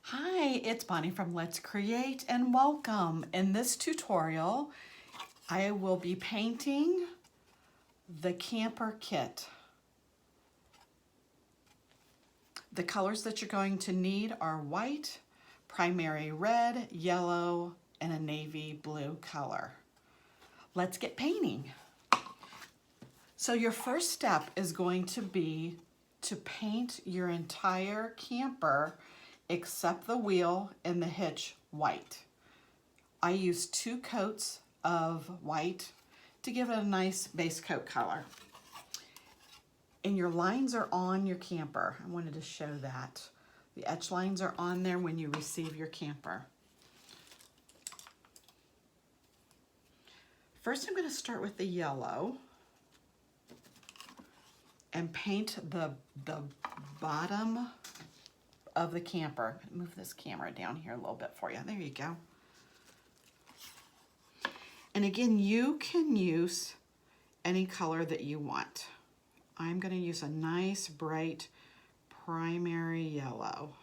Hi, it's Bonnie from Let's Create and welcome. In this tutorial, I will be painting the camper kit. The colors that you're going to need are white, primary red, yellow, and a navy blue color. Let's get painting. So your first step is going to be to paint your entire camper except the wheel and the hitch white. I use 2 coats of white to give it a nice base coat color. And your lines are on your camper. I wanted to show that. The etch lines are on there when you receive your camper. First, I'm going to start with the yellow and paint the bottom of the camper. Move this camera down here a little bit for you. There you go. And again, you can use any color that you want. I'm going to use a nice bright primary yellow.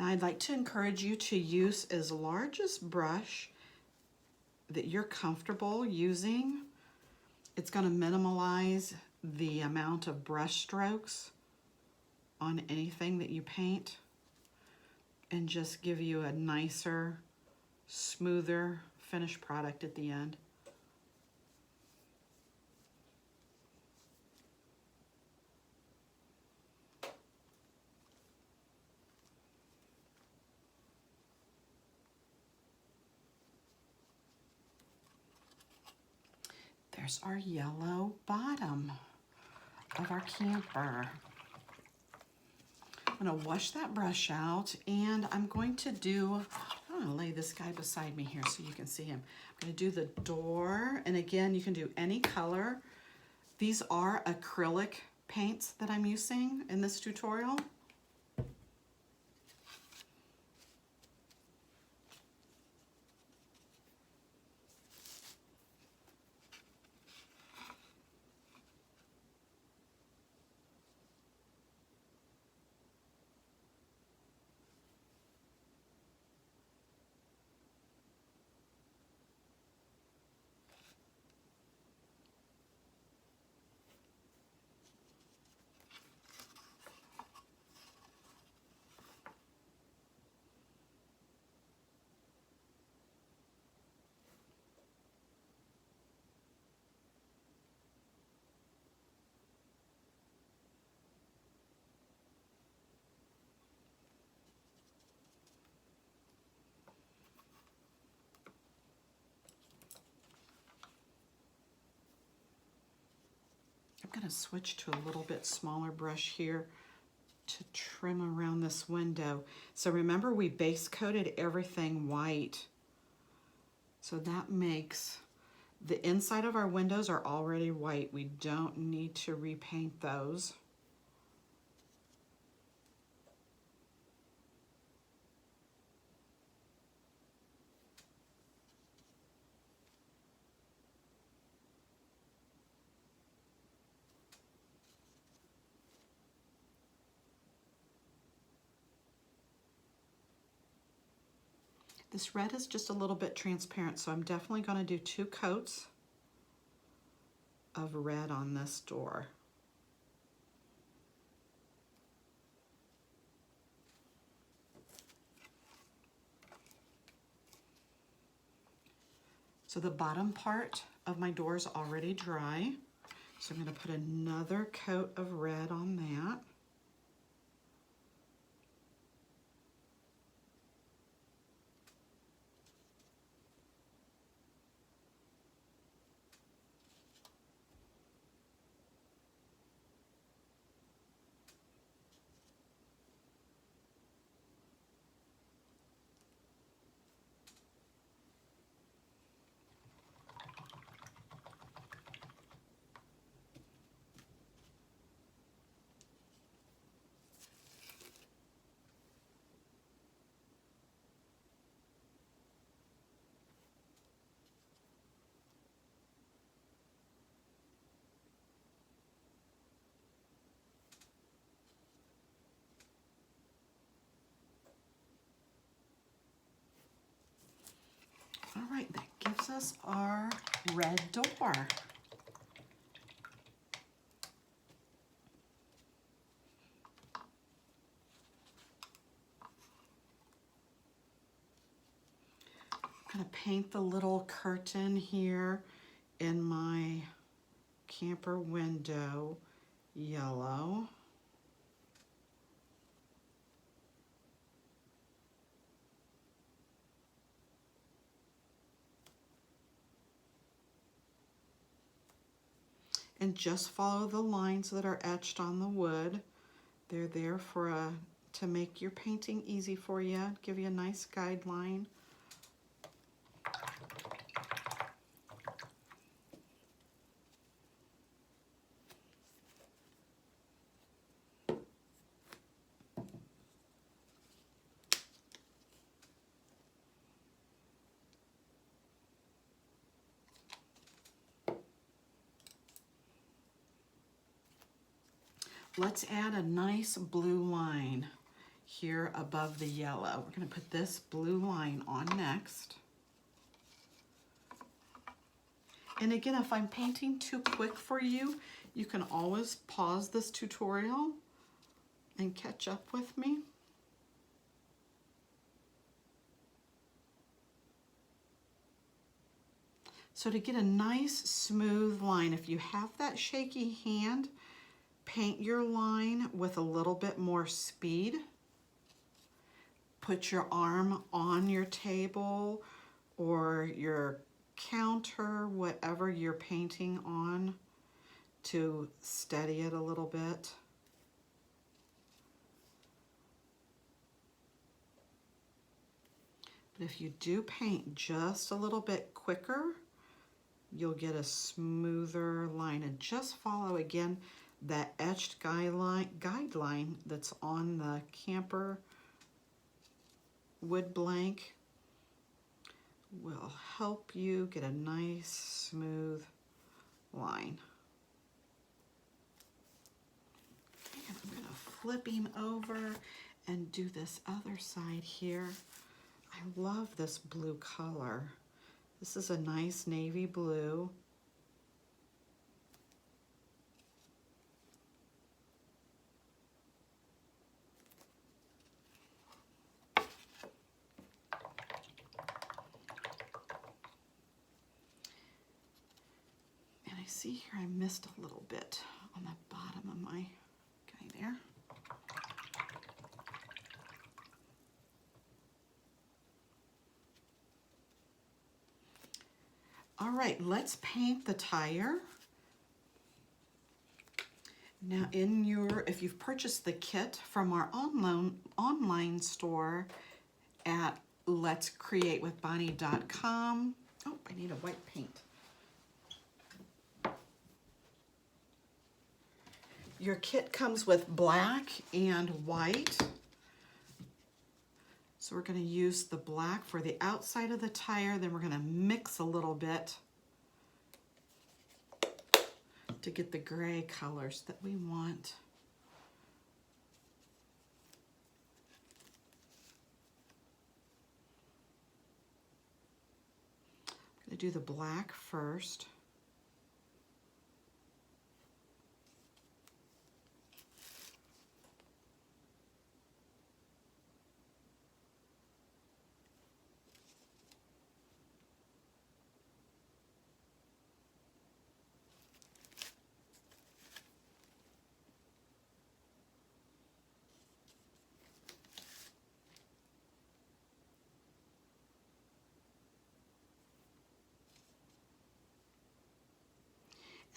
Now I'd like to encourage you to use as large a brush that you're comfortable using. It's going to minimize the amount of brush strokes on anything that you paint and just give you a nicer, smoother finished product at the end. There's our yellow bottom of our camper. I'm going to wash that brush out, and I'm going to lay this guy beside me here so you can see him. I'm going to do the door, and again, you can do any color. These are acrylic paints that I'm using in this tutorial. I'm going to switch to a little bit smaller brush here to trim around this window. So remember, we base coated everything white. So that makes the inside of our windows are already white. We don't need to repaint those. This red is just a little bit transparent, so I'm definitely going to do 2 coats of red on this door. So the bottom part of my door is already dry, so I'm going to put another coat of red on that. All right, that gives us our red door. I'm gonna paint the little curtain here in my camper window yellow. And just follow the lines that are etched on the wood. They're there for to make your painting easy for you, give you a nice guideline. Let's add a nice blue line here above the yellow. We're going to put this blue line on next. And again, if I'm painting too quick for you, you can always pause this tutorial and catch up with me. So to get a nice smooth line, if you have that shaky hand, paint your line with a little bit more speed. Put your arm on your table or your counter, whatever you're painting on, to steady it a little bit. But if you do paint just a little bit quicker, you'll get a smoother line. And just follow again that etched guideline that's on the camper wood blank will help you get a nice smooth line. And I'm going to flip him over and do this other side here. I love this blue color. This is a nice navy blue. See here, I missed a little bit on the bottom of my guy there. All right, let's paint the tire. Now if you've purchased the kit from our online store at letscreatewithbonnie.com. Oh, I need a white paint. Your kit comes with black and white. So we're going to use the black for the outside of the tire, then we're going to mix a little bit to get the gray colors that we want. I'm going to do the black first.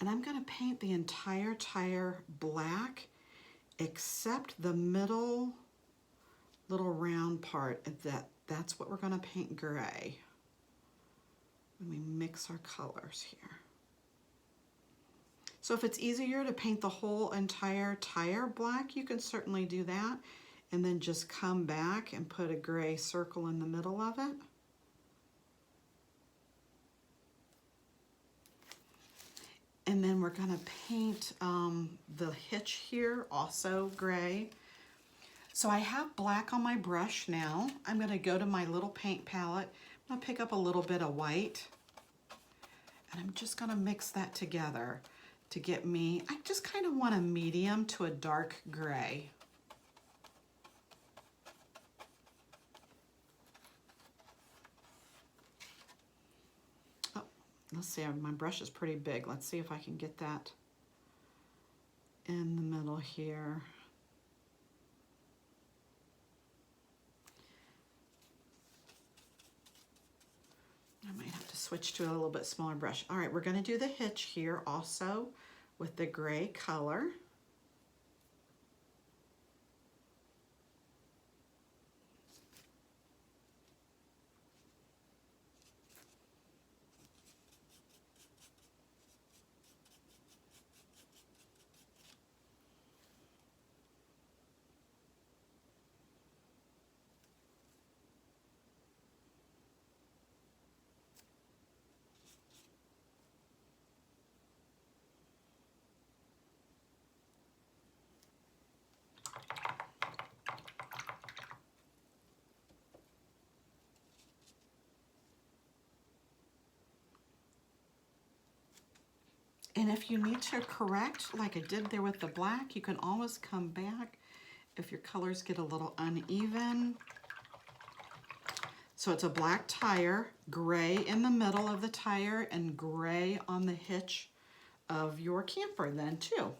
And I'm going to paint the entire tire black except the middle little round part. That's what we're going to paint gray when we mix our colors here. So if it's easier to paint the whole entire tire black, you can certainly do that, and then just come back and put a gray circle in the middle of it. And then we're going to paint the hitch here also gray. So I have black on my brush now. I'm going to go to my little paint palette. I'm I'm gonna pick up a little bit of white and I'm just gonna mix that together to get me, I just kind of want a medium to a dark gray. Oh, let's see, my brush is pretty big. Let's see if I can get that in the middle here. I might have to switch to a little bit smaller brush. All right, we're gonna do the hitch here also with the gray color. And if you need to correct, like I did there with the black, you can always come back if your colors get a little uneven. So it's a black tire, gray in the middle of the tire, and gray on the hitch of your camper then too.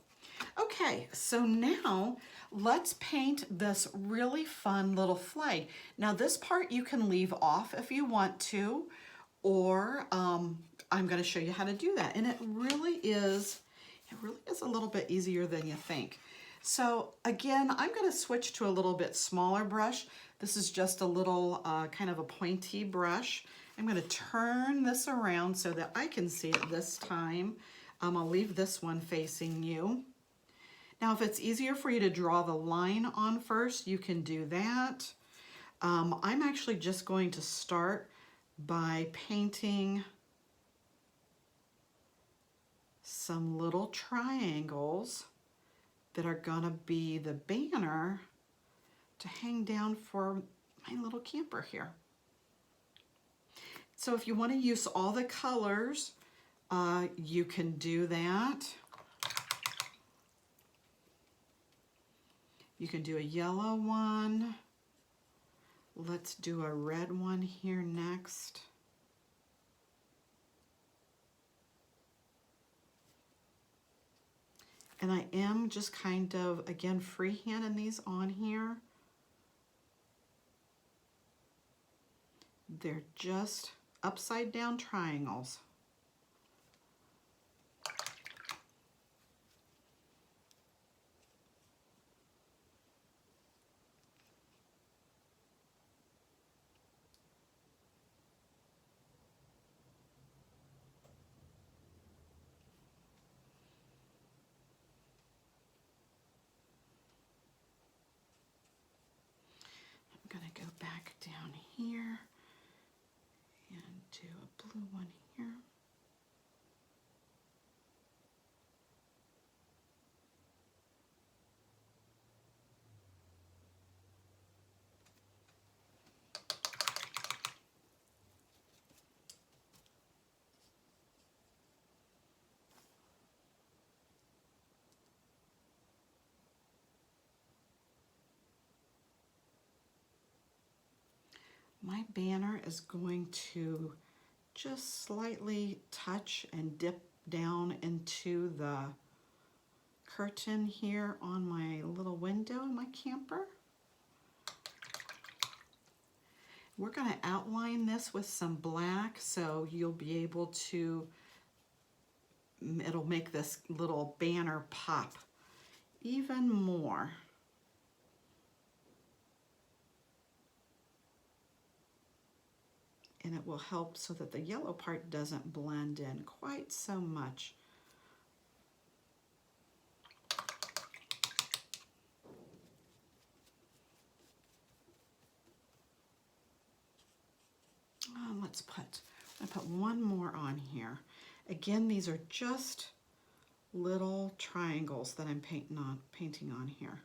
Okay, so now let's paint this really fun little flag. Now this part you can leave off if you want to, or I'm going to show you how to do that. And it really is a little bit easier than you think. So again, I'm going to switch to a little bit smaller brush. This is just a little kind of a pointy brush. I'm going to turn this around so that I can see it this time. I'll leave this one facing you. Now, if it's easier for you to draw the line on first, you can do that. I'm actually just going to start by painting some little triangles that are gonna be the banner to hang down for my little camper here. So if you want to use all the colors, you can do that. You can do a yellow one. Let's do a red one here next. And I am just kind of, again, freehanding these on here. They're just upside down triangles. I'm going to go back down here and do a blue one here. My banner is going to just slightly touch and dip down into the curtain here on my little window in my camper. We're going to outline this with some black so you'll be able to, it'll make this little banner pop even more. And it will help so that the yellow part doesn't blend in quite so much. I put one more on here. Again, these are just little triangles that I'm painting on here.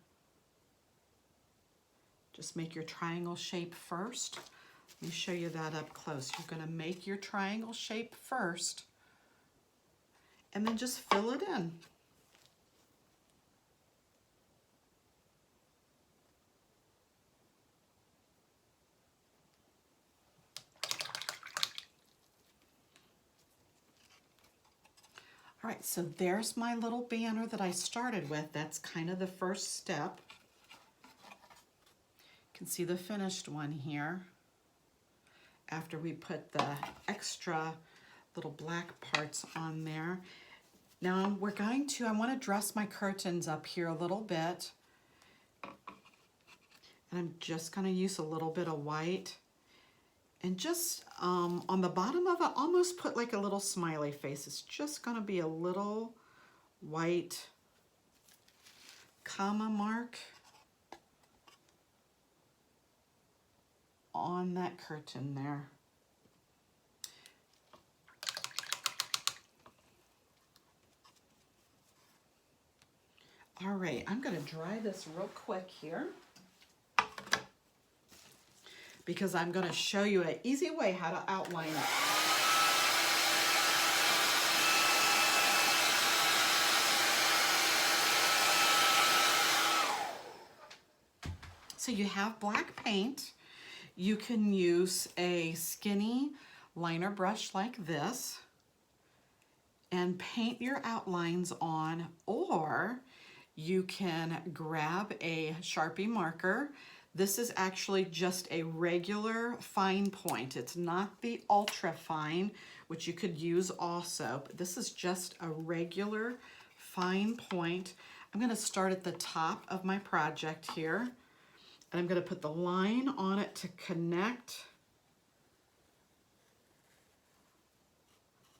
Just make your triangle shape first. Let me show you that up close. You're going to make your triangle shape first, and then just fill it in. All right, so there's my little banner that I started with. That's kind of the first step. You can see the finished one here after we put the extra little black parts on there. Now I want to dress my curtains up here a little bit. And I'm just going to use a little bit of white. And just on the bottom of it, almost put like a little smiley face. It's just going to be a little white comma mark on that curtain there. All right, I'm going to dry this real quick here, because I'm going to show you an easy way how to outline it. So you have black paint. You can use a skinny liner brush like this and paint your outlines on, or you can grab a Sharpie marker. This is actually just a regular fine point. It's not the ultra fine, which you could use also, but this is just a regular fine point. I'm going to start at the top of my project here, and I'm going to put the line on it to connect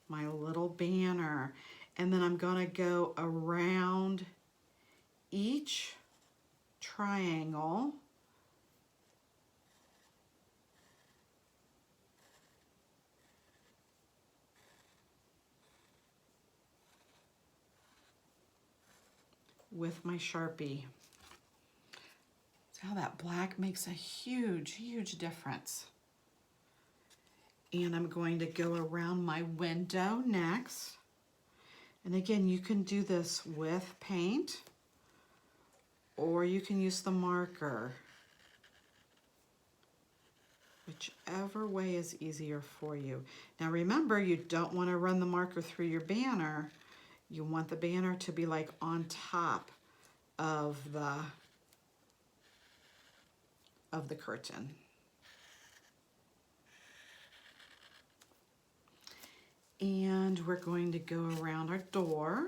my little banner. And then I'm going to go around each triangle with my Sharpie. See how that black makes a huge, huge difference. And I'm going to go around my window next. And again, you can do this with paint, or you can use the marker. Whichever way is easier for you. Now remember, you don't want to run the marker through your banner. You want the banner to be like on top of the curtain. And we're going to go around our door.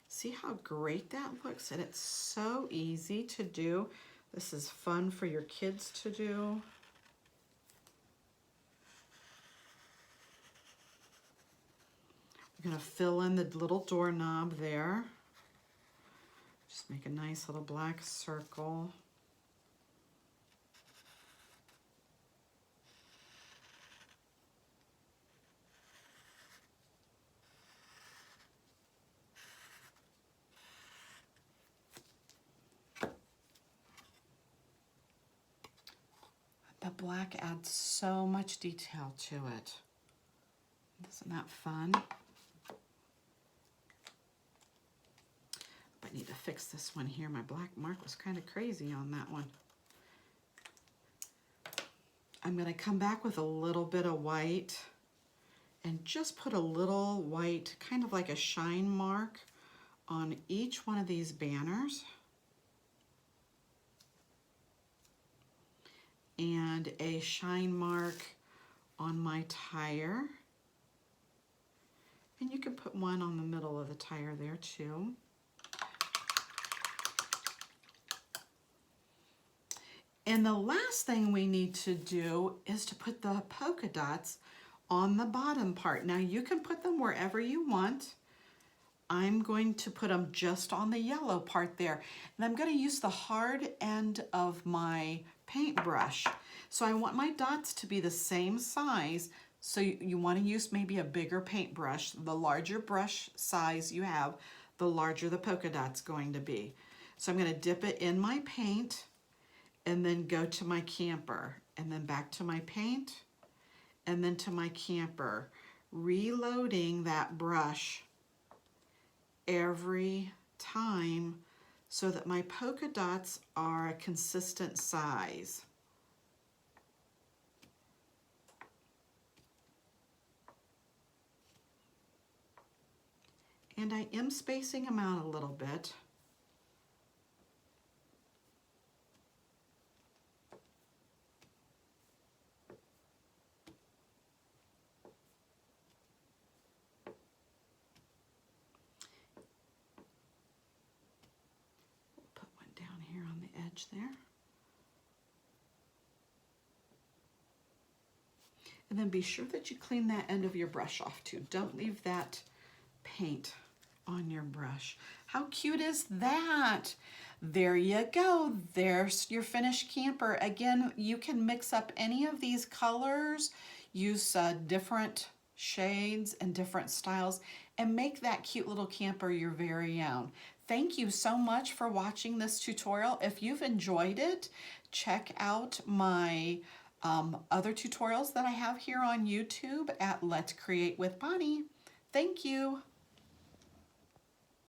See how great that looks? And it's so easy to do. This is fun for your kids to do. We're going to fill in the little doorknob there. Just make a nice little black circle. The black adds so much detail to it. Isn't that fun? I need to fix this one here. My black mark was kind of crazy on that one. I'm going to come back with a little bit of white and just put a little white, kind of like a shine mark on each one of these banners. And a shine mark on my tire. And you can put one on the middle of the tire there too. And the last thing we need to do is to put the polka dots on the bottom part. Now you can put them wherever you want. I'm going to put them just on the yellow part there. And I'm going to use the hard end of my paintbrush. So I want my dots to be the same size. So you want to use maybe a bigger paintbrush. The larger brush size you have, the larger the polka dot's going to be. So I'm going to dip it in my paint and then go to my camper and then back to my paint and then to my camper, reloading that brush every time so that my polka dots are a consistent size. And I am spacing them out a little bit. Put one down here on the edge there. And then be sure that you clean that end of your brush off too. Don't leave that paint on your brush. How cute is that? There you go. There's your finished camper. Again, you can mix up any of these colors, use different shades and different styles, and make that cute little camper your very own. Thank you so much for watching this tutorial. If you've enjoyed it, check out my other tutorials that I have here on YouTube at Let's Create with Bonnie. Thank you.